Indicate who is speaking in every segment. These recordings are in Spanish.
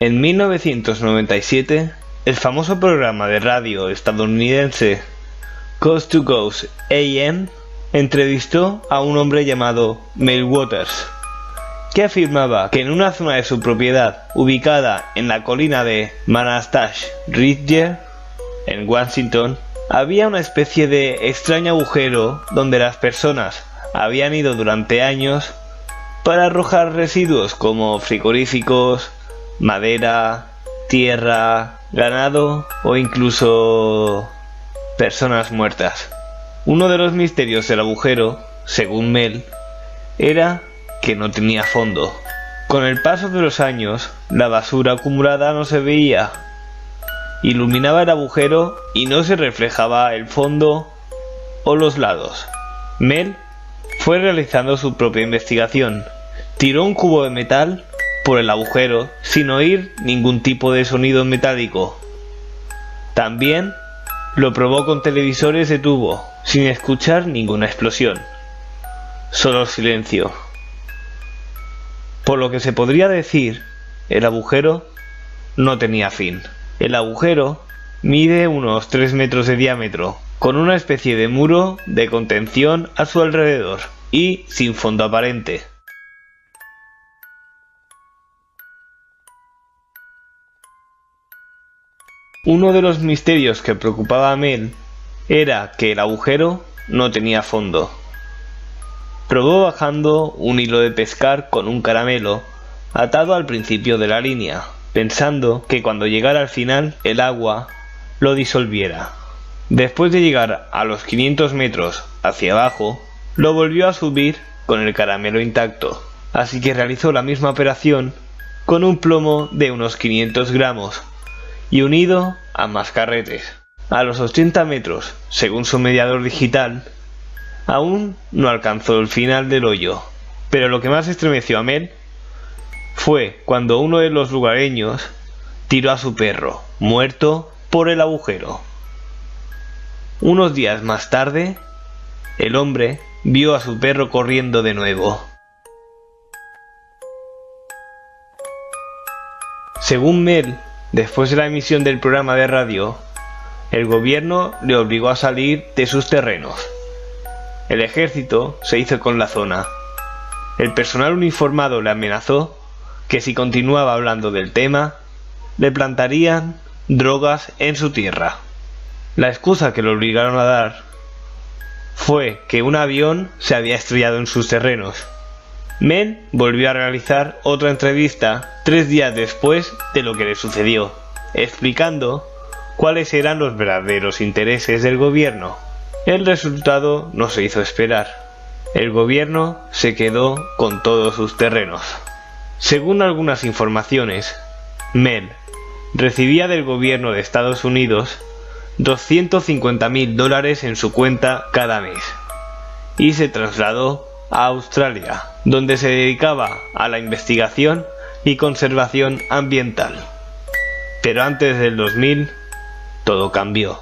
Speaker 1: En 1997, el famoso programa de radio estadounidense Coast to Coast AM entrevistó a un hombre llamado Mel Waters, que afirmaba que en una zona de su propiedad ubicada en la colina de Manastash Ridge, en Washington, había una especie de extraño agujero donde las personas habían ido durante años para arrojar residuos como frigoríficos, madera, tierra, ganado o incluso personas muertas. Uno de los misterios del agujero, según Mel, era que no tenía fondo. Con el paso de los años, la basura acumulada no se veía. Iluminaba el agujero y no se reflejaba el fondo o los lados. Mel fue realizando su propia investigación. Tiró un cubo de metal por el agujero sin oír ningún tipo de sonido metálico. También lo probó con televisores de tubo, sin escuchar ninguna explosión. Solo silencio. Por lo que se podría decir, el agujero no tenía fin. El agujero mide unos 3 metros de diámetro, con una especie de muro de contención a su alrededor y sin fondo aparente. Uno de los misterios que preocupaba a Mel era que el agujero no tenía fondo. Probó bajando un hilo de pescar con un caramelo atado al principio de la línea, pensando que cuando llegara al final el agua lo disolviera. Después de llegar a los 500 metros hacia abajo, lo volvió a subir con el caramelo intacto, así que realizó la misma operación con un plomo de unos 500 gramos y unido a mascarretes. A los 80 metros, según su mediador digital, aún no alcanzó el final del hoyo, pero lo que más estremeció a Mel fue cuando uno de los lugareños tiró a su perro, muerto por el agujero. Unos días más tarde, el hombre vio a su perro corriendo de nuevo. Según Mel, después de la emisión del programa de radio, el gobierno le obligó a salir de sus terrenos. El ejército se hizo con la zona. El personal uniformado le amenazó que si continuaba hablando del tema, le plantarían drogas en su tierra. La excusa que le obligaron a dar fue que un avión se había estrellado en sus terrenos. Mel volvió a realizar otra entrevista 3 días después de lo que le sucedió, explicando cuáles eran los verdaderos intereses del gobierno. El resultado no se hizo esperar. El gobierno se quedó con todos sus terrenos. Según algunas informaciones, Mel recibía del gobierno de Estados Unidos $250.000 en su cuenta cada mes y se trasladó a Australia, donde se dedicaba a la investigación y conservación ambiental. Pero antes del 2000, todo cambió.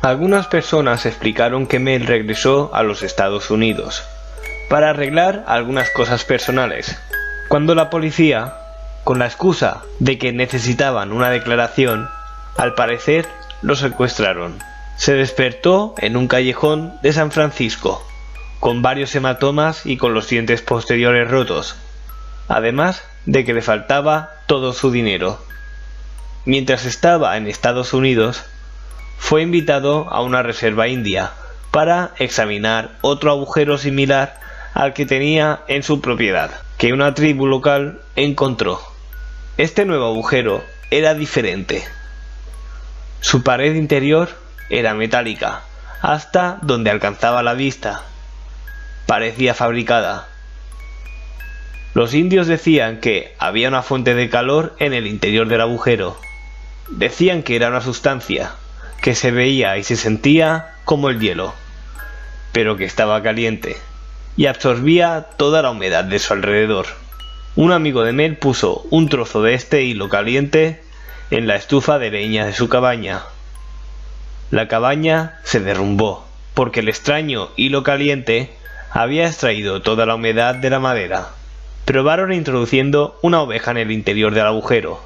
Speaker 1: Algunas personas explicaron que Mel regresó a los Estados Unidos para arreglar algunas cosas personales, cuando la policía, con la excusa de que necesitaban una declaración, al parecer lo secuestraron. Se despertó en un callejón de San Francisco, con varios hematomas y con los dientes posteriores rotos, además de que le faltaba todo su dinero. Mientras estaba en Estados Unidos, fue invitado a una reserva india para examinar otro agujero similar al que tenía en su propiedad, que una tribu local encontró. Este nuevo agujero era diferente. Su pared interior era metálica, hasta donde alcanzaba la vista. Parecía fabricada. Los indios decían que había una fuente de calor en el interior del agujero. Decían que era una sustancia que se veía y se sentía como el hielo, pero que estaba caliente y absorbía toda la humedad de su alrededor. Un amigo de Mel puso un trozo de este hilo caliente en la estufa de leña de su cabaña. La cabaña se derrumbó porque el extraño hilo caliente había extraído toda la humedad de la madera. Probaron introduciendo una oveja en el interior del agujero.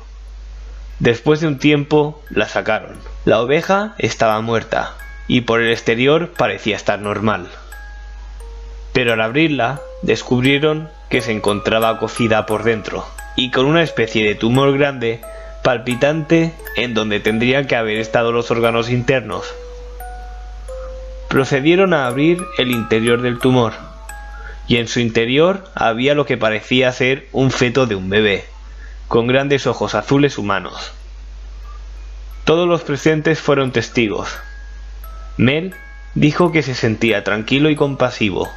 Speaker 1: Después de un tiempo, la sacaron. La oveja estaba muerta, y por el exterior parecía estar normal. Pero al abrirla, descubrieron que se encontraba cocida por dentro, y con una especie de tumor grande, palpitante, en donde tendrían que haber estado los órganos internos. Procedieron a abrir el interior del tumor, y en su interior había lo que parecía ser un feto de un bebé, con grandes ojos azules humanos. Todos los presentes fueron testigos. Mel dijo que se sentía tranquilo y compasivo,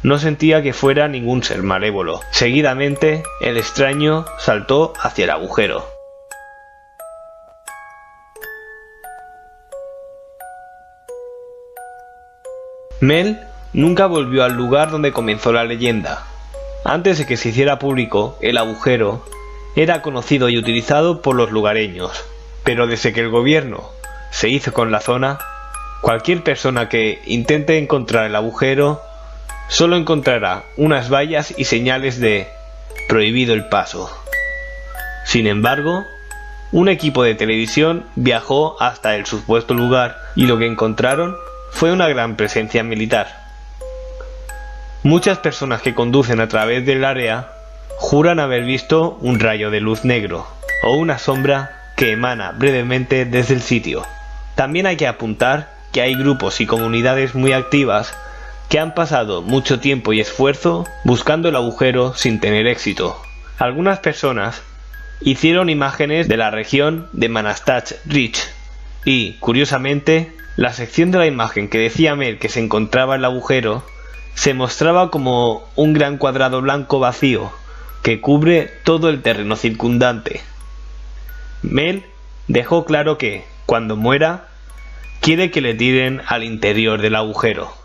Speaker 1: no sentía que fuera ningún ser malévolo. Seguidamente, el extraño saltó hacia el agujero. Mel nunca volvió al lugar donde comenzó la leyenda. Antes de que se hiciera público, el agujero era conocido y utilizado por los lugareños, pero desde que el gobierno se hizo con la zona, cualquier persona que intente encontrar el agujero solo encontrará unas vallas y señales de prohibido el paso. Sin embargo, un equipo de televisión viajó hasta el supuesto lugar y lo que encontraron fue una gran presencia militar. Muchas personas que conducen a través del área juran haber visto un rayo de luz negro o una sombra que emana brevemente desde el sitio. También hay que apuntar que hay grupos y comunidades muy activas que han pasado mucho tiempo y esfuerzo buscando el agujero sin tener éxito. Algunas personas hicieron imágenes de la región de Manastach Ridge y, curiosamente, la sección de la imagen que decía Mel que se encontraba en el agujero se mostraba como un gran cuadrado blanco vacío que cubre todo el terreno circundante. Mel dejó claro que, cuando muera, quiere que le tiren al interior del agujero.